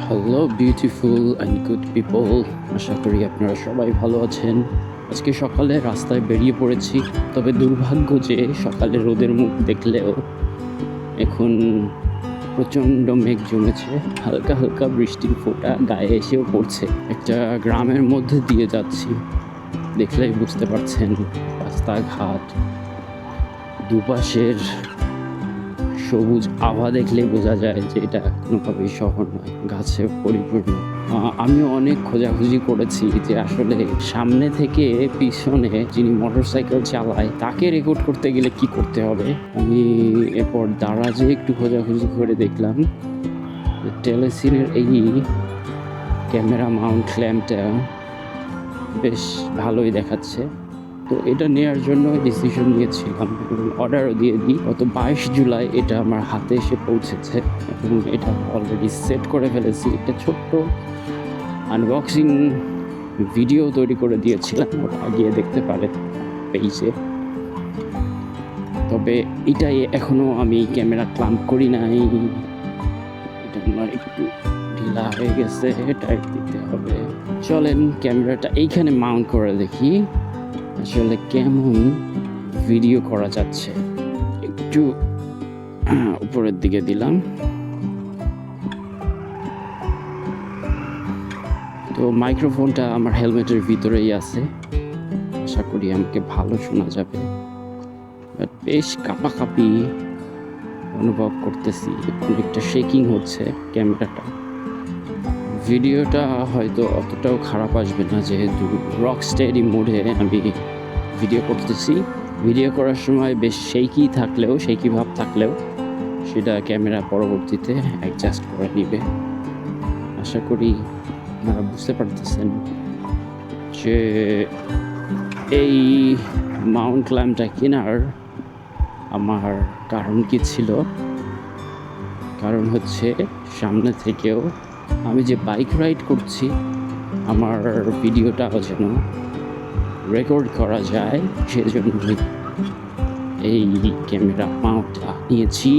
Hello beautiful and good people, আশা করি আপনারা সবাই ভালো আছেন। আজকে সকালে রাস্তায় বেরিয়ে পড়েছি, তবে দুর্ভাগ্য যে সকালে রোদের মুখ দেখলেও এখন প্রচণ্ড মেঘ জমেছে, হালকা হালকা বৃষ্টির ফোঁটা গায়ে এসেও পড়ছে। একটা গ্রামের মধ্যে দিয়ে যাচ্ছি, দেখলেই বুঝতে পারছেন রাস্তাঘাট দুপাশের সবুজ আভা দেখলেই বোঝা যায় যে এটা কোনোভাবেই শহর নয়, গাছে পরিপূর্ণ। আমিও অনেক খোঁজাখুঁজি করেছি যে আসলে সামনে থেকে পিছনে যিনি মোটরসাইকেল চালায় তাকে রেকর্ড করতে গেলে কি করতে হবে। আমি এরপর দারাজে একটু খোঁজাখুঁজি করে দেখলাম টেলেসিনের এই ক্যামেরা মাউন্ট ল্যাম্পটা বেশ ভালোই দেখাচ্ছে, তো এটা নেওয়ার জন্য ডিসিশন নিয়েছিলাম এবং অর্ডারও দিয়ে দিই। গত 22 জুলাই এটা আমার হাতে এসে পৌঁছেছে এবং এটা অলরেডি সেট করে ফেলেছি। একটা ছোট্ট আনবক্সিং ভিডিও তৈরি করে দিয়েছিলাম, ওটা গিয়ে দেখতে পারেন পেজে। তবে এটাই এখনও আমি ক্যামেরা ক্লাম্প করি নাই, এটা আমার একটু ঢিলা হয়ে গেছে, টাইট দিতে হবে। চলেন ক্যামেরাটা এইখানে মাউন্ট করে দেখি আসলে কেমন ভিডিও করা যাচ্ছে। একটু উপরের দিকে দিলাম, তো মাইক্রোফোনটা আমার হেলমেটের ভিতরেই আছে, আশা করি আমাকে ভালো শোনা যাবে। বাট বেশ কাঁপাকাঁপি অনুভব করতেছি, অনেকটা শেকিং হচ্ছে ক্যামেরাটা। ভিডিওটা হয়তো অতটাও খারাপ আসবে না, যেহেতু রক স্টেডি মোডে আমি ভিডিও করতেছি। ভিডিও করার সময় বেশ শেকি ভাব থাকলেও সেটা ক্যামেরা পরবর্তীতে অ্যাডজাস্ট করে নিবে। আশা করি আপনারা বুঝতে পারতেছেন যে এই মাউন্ট ল্যাম্পটা কেনার আমার কারণ কি ছিল। কারণ হচ্ছে সামনে থেকেও আমি যে বাইক রাইড করছি আমার ভিডিওটাও যেন রেকর্ড করা যায়, সেজন্যই এই ক্যামেরা মাউন্টটা নিয়েছি।